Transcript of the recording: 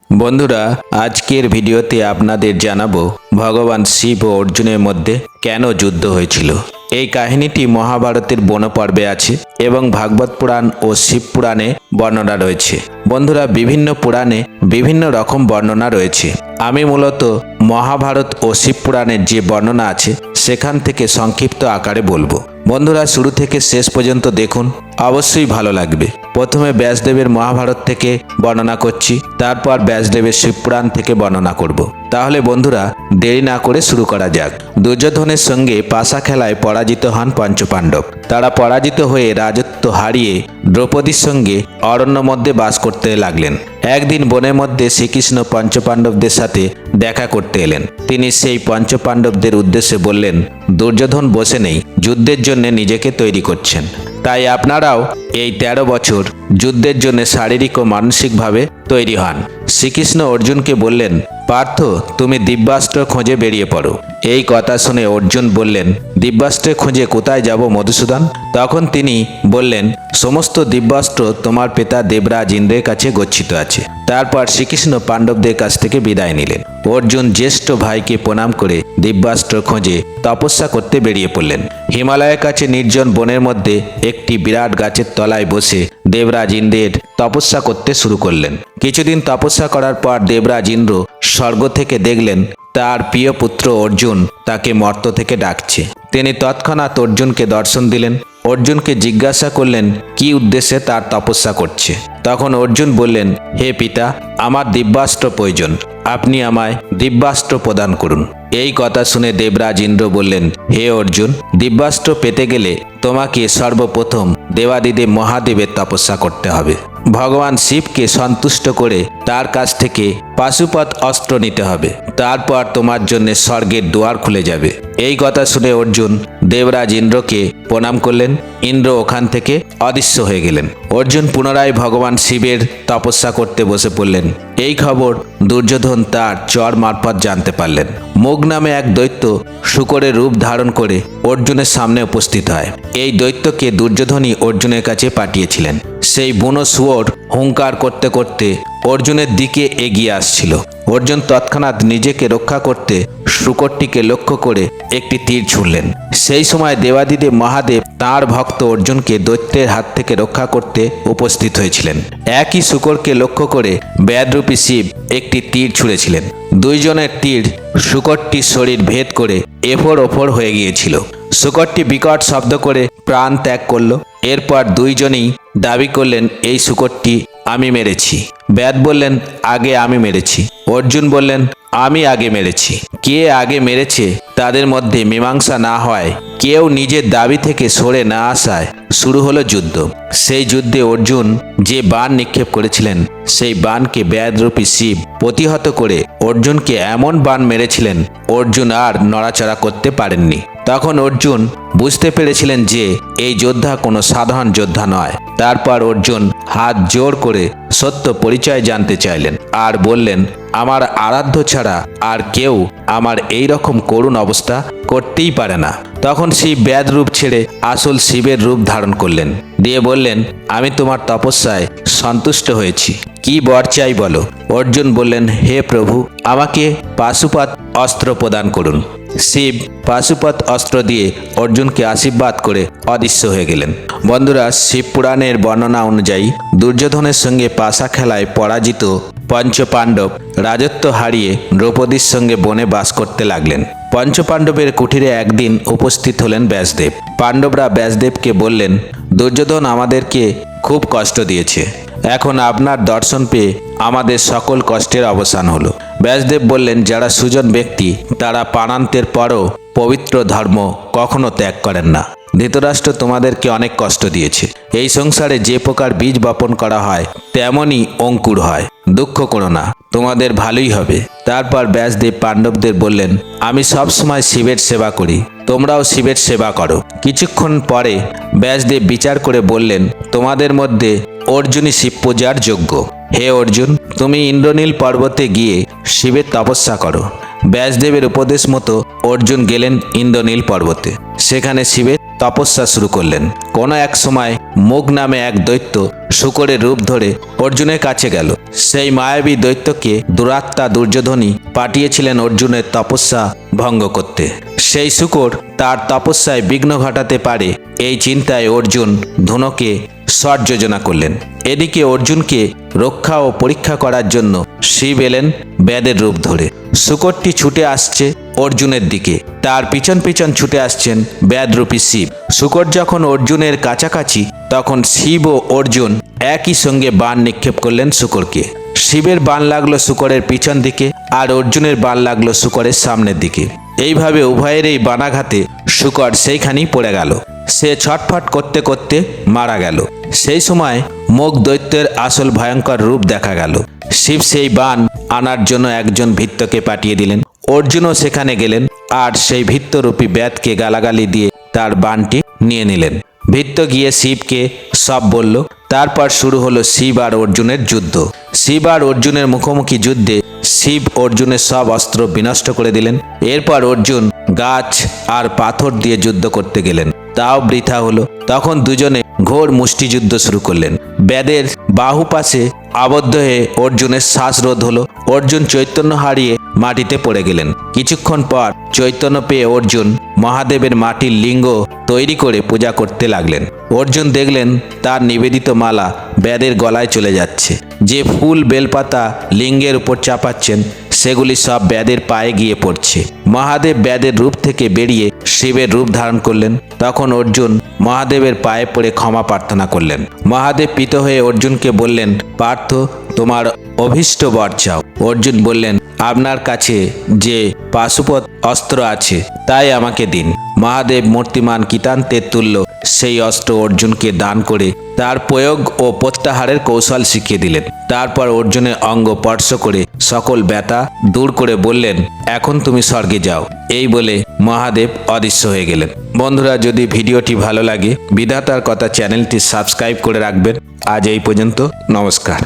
বন্ধুরা, আজকের ভিডিওতে আপনাদের জানাবো ভগবান শিব ও অর্জুনের মধ্যে কেন যুদ্ধ হয়েছিল। এই কাহিনীটি মহাভারতের বনপর্বে আছে এবং ভাগবত পুরাণ ও শিব পুরাণে বর্ণনা রয়েছে। বন্ধুরা, বিভিন্ন পুরাণে বিভিন্ন রকম বর্ণনা রয়েছে। আমি মূলত মহাভারত ও শিব পুরাণের যে বর্ণনা আছে সেখান থেকে সংক্ষিপ্ত আকারে বলবো। বন্ধুরা, শুরু থেকে শেষ পর্যন্ত দেখুন, অবশ্যই ভালো লাগবে। প্রথমে ব্যাসদেবের মহাভারত থেকে বর্ণনা করছি, তারপর ব্যাসদেবের শিবপুরাণ থেকে বর্ণনা করব। তাহলে বন্ধুরা, দেরি না করে শুরু করা যাক। দুর্যোধনের সঙ্গে পাশা খেলায় পরাজিত হন পঞ্চপাণ্ডব। তারা পরাজিত হয়ে রাজত্ব হারিয়ে দ্রৌপদীর সঙ্গে অরণ্য মধ্যে বাস করতে লাগলেন। একদিন বনের মধ্যে শ্রীকৃষ্ণ পঞ্চপাণ্ডবদের সাথে দেখা করতে এলেন। তিনি সেই পঞ্চপাণ্ডবদের উদ্দেশ্যে বললেন, দুর্যোধন বসে নেই, যুদ্ধের জন্য নিজেকে তৈরি করছেন। তাই আপনারাও এই 13 বছর যুদ্ধের জন্য শারীরিক ও মানসিকভাবে তৈরি হন। শ্রীকৃষ্ণ অর্জুনকে বললেন, পার্থ, তুমি দিব্যাস্ত্র খোঁজে বেরিয়ে পড়ো। এই কথা শুনে অর্জুন বললেন, দিব্যাস্ত্রের খোঁজে কোথায় যাব মধুসূদন? তখন তিনি বললেন, সমস্ত দিব্যাস্ত্র তোমার পিতা দেবরাজ ইন্দ্রের কাছে গচ্ছিত আছে। তারপর শ্রীকৃষ্ণ পাণ্ডবদের কাছ থেকে বিদায় নিলেন। অর্জুন জ্যেষ্ঠ ভাইকে প্রণাম করে দিব্যাস্ত্র খোঁজে তপস্যা করতে বেরিয়ে পড়লেন। হিমালয়ের কাছে নির্জন বনের মধ্যে একটি বিরাট গাছের তলায় বসে দেবরাজ ইন্দ্রের তপস্যা করতে শুরু করলেন। কিছুদিন তপস্যা করার পর দেবরাজ ইন্দ্র স্বর্গ থেকে দেখলেন তার প্রিয় পুত্র অর্জুন তাকে মর্ত থেকে ডাকছে। তিনি তৎক্ষণাৎ অর্জুনকে দর্শন দিলেন। অর্জুনকে জিজ্ঞাসা করলেন কি উদ্দেশ্যে তার তপস্যা করছে। তখন অর্জুন বললেন, হে পিতা, আমার দিব্যাস্ত্র প্রয়োজন, আপনি আমায় দিব্যাস্ত্র প্রদান করুন। এই কথা শুনে দেবরাজ ইন্দ্র বললেন, হে অর্জুন, দিব্যাস্ত্র পেতে গেলে তোমাকে সর্বপ্রথম দেবাদিদেব মহাদেবের তপস্যা করতে হবে। ভগবান শিবকে সন্তুষ্ট করে তার কাছ থেকে পাশুপত অস্ত্র নিতে হবে। তারপর তোমার জন্য স্বর্গের দুয়ার খুলে যাবে। এই কথা শুনে অর্জুন দেবরাজ ইন্দ্রকে প্রণাম করলেন। ইন্দ্র ওখান থেকে অদৃশ্য হয়ে গেলেন। অর্জুন পুনরায় ভগবান শিবের তপস্যা করতে বসে পড়লেন। এই খবর দুর্যোধন তার চর মারফত জানতে পারলেন। মুগ নামে এক দৈত্য শূকরের রূপ ধারণ করে অর্জুনের সামনে উপস্থিত হয়। এই দৈত্যকে দুর্যোধনই অর্জুনের কাছে পাঠিয়েছিলেন। সেই বুনো শুয়োর হুঙ্কার করতে করতে অর্জুনের দিকে এগিয়ে আসছিল। অর্জুন তৎক্ষণাৎ নিজেকে রক্ষা করতে শূকরটিকে লক্ষ্য করে একটি তীর ছুড়লেন। সেই সময় দেবাদিদেব মহাদেব তাঁর ভক্ত অর্জুনকে দৈত্যের হাত থেকে রক্ষা করতে উপস্থিত হয়েছিলেন। একই শূকরকে লক্ষ্য করে ব্যাদরূপী শিব একটি তীর ছুঁড়েছিলেন। দুইজনের তীর শূকরটির শরীর ভেদ করে এফোর ওফর হয়ে গিয়েছিল। শূকরটি বিকট শব্দ করে প্রাণ ত্যাগ করল। এরপর দুইজনেই দাবি করলেন, এই শূকরটি আমি মেরেছি। ব্যাদ বললেন, আগে আমি মেরেছি। অর্জুন বললেন, আমি আগে মেরেছি। কে আগে মেরেছে তাদের মধ্যে মীমাংসা না হয়, কেউ নিজের দাবি থেকে সরে না আসায় শুরু হলো যুদ্ধ। সেই যুদ্ধে অর্জুন যে বাণ নিক্ষেপ করেছিলেন সেই বাণকে ব্যাদরূপী শিব প্রতিহত করে অর্জুনকে এমন বাণ মেরেছিলেন অর্জুন আর নড়াচড়া করতে পারেননি। তখন অর্জুন বুঝতে পেরেছিলেন যে এই যোদ্ধা কোনো সাধারণ যোদ্ধা নয়। তারপর অর্জুন হাত জোড় করে সত্য পরিচয় জানতে চাইলেন আর বললেন, আমার আরাধ্য ছাড়া আর কেউ আমার এই রকম করুণ অবস্থা করতেই পারে না। তখন শিব ব্যাদ রূপ ছেড়ে আসল শিবের রূপ ধারণ করলেন, দিয়ে বললেন, আমি তোমার তপস্যায় সন্তুষ্ট হয়েছি, কি বর চাই বলো। অর্জুন বললেন, হে প্রভু, আমাকে পাশুপত অস্ত্র প্রদান করুন। শিব পাশুপত অস্ত্র দিয়ে অর্জুনকে আশীর্বাদ করে অদৃশ্য হয়ে গেলেন। বন্ধুরা, শিব পুরাণের বর্ণনা অনুযায়ী দুর্যোধনের সঙ্গে পাশা খেলায় পরাজিত পঞ্চপাণ্ডব রাজত্ব হারিয়ে দ্রৌপদীর সঙ্গে বনে বাস করতে লাগলেন। পঞ্চপাণ্ডবের কুঠিরে একদিন উপস্থিত হলেন ব্যাসদেব। পাণ্ডবরা ব্যাসদেবকে বললেন, দুর্যোধন আমাদেরকে খুব কষ্ট দিয়েছে, এখন আপনার দর্শন পেয়ে আমাদের সকল কষ্টের অবসান হলো। ব্যাসদেব বললেন, যারা সুজন ব্যক্তি তারা প্রাণান্তের পরও পবিত্র ধর্ম কখনো ত্যাগ করেন না। ধৃতরাষ্ট্র তোমাদেরকে অনেক কষ্ট দিয়েছে। এই সংসারে যে প্রকার বীজ বপন করা হয় তেমনই অঙ্কুর হয়। দুঃখ করো না, তোমাদের ভালোই হবে। তারপর ব্যাসদেব পাণ্ডবদের বললেন, আমি সব সময় শিবের সেবা করি, তোমরাও শিবের সেবা করো। কিছুক্ষণ পরে ব্যাসদেব বিচার করে বললেন, তোমাদের মধ্যে অর্জুনই শিব পূজার যোগ্য। হে অর্জুন, তুমি ইন্দ্রনীল পর্বতে গিয়ে শিবের তপস্যা করো। ব্যাসদেবের উপদেশ মতো অর্জুন গেলেন ইন্দ্রনীল পর্বতে। সেখানে শিবের তপস্যা শুরু করলেন। কোনো এক সময় মুগ নামে এক দৈত্য শূকরের রূপ ধরে অর্জুনের কাছে গেল। সেই মায়াবী দৈত্যকে দুরাত্মা দুর্যোধনই পাঠিয়েছিলেন অর্জুনের তপস্যা ভঙ্গ করতে। সেই শূকর তার তপস্যায় বিঘ্ন ঘটাতে পারে এই চিন্তায় অর্জুন ধনুকে শট যোজনা করলেন। এদিকে অর্জুনকে রক্ষা ও পরীক্ষা করার জন্য শিব এলেন ব্যাদের রূপ ধরে। শূকরটি ছুটে আসছে অর্জুনের দিকে, তার পিছন পিছন ছুটে আসছেন ব্যাদরূপী শিব। শূকর যখন অর্জুনের কাছাকাছি তখন শিব ও অর্জুন একই সঙ্গে বাণ নিক্ষেপ করলেন শূকরকে। শিবের বাণ লাগলো শূকরের পিছন দিকে আর অর্জুনের বাণ লাগলো শূকরের সামনের দিকে। এইভাবে উভয়ের এই বাণাঘাতে শূকর সেইখানেই পড়ে গেল। সে ছটফট করতে করতে মারা গেল। সেই সময় মুগ দৈত্যের আসল ভয়ঙ্কর রূপ দেখা গেল। শিব সেই বাণ আনার জন্য একজন ভৃত্যকে পাঠিয়ে দিলেন। অর্জুনও সেখানে গেলেন আর সেই ভৃত্যরূপী ব্যাদকে গালাগালি দিয়ে তার বাণটি নিয়ে নিলেন। ভৃত্য গিয়ে শিবকে সব বলল। তারপর শুরু হলো শিব আর অর্জুনের যুদ্ধ। শিব আর অর্জুনের মুখোমুখি যুদ্ধে শিব অর্জুনের সব অস্ত্র বিনষ্ট করে দিলেন। এরপর অর্জুন গাছ আর পাথর দিয়ে যুদ্ধ করতে গেলেন, তাও বৃথা হলো। তখন দুজনে ঘোর মুষ্টিযুদ্ধ শুরু করলেন। ব্যাদের বাহু পাশে আবদ্ধ হয়ে অর্জুনের শ্বাসরোধ হলো। অর্জুন চৈতন্য হারিয়ে মাটিতে পড়ে গেলেন। কিছুক্ষণ পর চৈতন্য পেয়ে অর্জুন মহাদেবের মাটির লিঙ্গ তৈরি করে পূজা করতে লাগলেন। অর্জুন দেখলেন তার নিবেদিত মালা ব্যাদের গলায় চলে যাচ্ছে। যে ফুল বেলপাতা লিঙ্গের উপর চাপাচ্ছেন সেগুলি সব ব্যাদের পায়ে গিয়ে পড়ছে। মহাদেব ব্যাদের রূপ থেকে বেরিয়ে শিবের রূপ ধারণ করলেন। তখন অর্জুন মহাদেবের পায়ে পড়ে ক্ষমা প্রার্থনা করলেন। মহাদেব প্রীত হয়ে অর্জুনকে বললেন, পার্থ, তোমার অভীষ্ট বর চাও। অর্জুন বললেন, আপনার কাছে যে পাশুপত অস্ত্র আছে তাই আমাকে দিন। মহাদেব মূর্তিমান কীতান্তের তুল্য সেই অস্ত্র অর্জুনকে দান করে তার প্রয়োগ ও প্রত্যাহারের কৌশল শিখিয়ে দিলেন। তারপর অর্জুনের অঙ্গ স্পর্শ করে সকল ব্যথা দূর করে বললেন, এখন তুমি স্বর্গে যাও। এই বলে মহাদেব অদৃশ্য হয়ে গেলেন। বন্ধুরা, যদি ভিডিওটি ভালো লাগে বিধাতার কথা চ্যানেলটি সাবস্ক্রাইব করে রাখবেন। আজ এই পর্যন্ত, নমস্কার।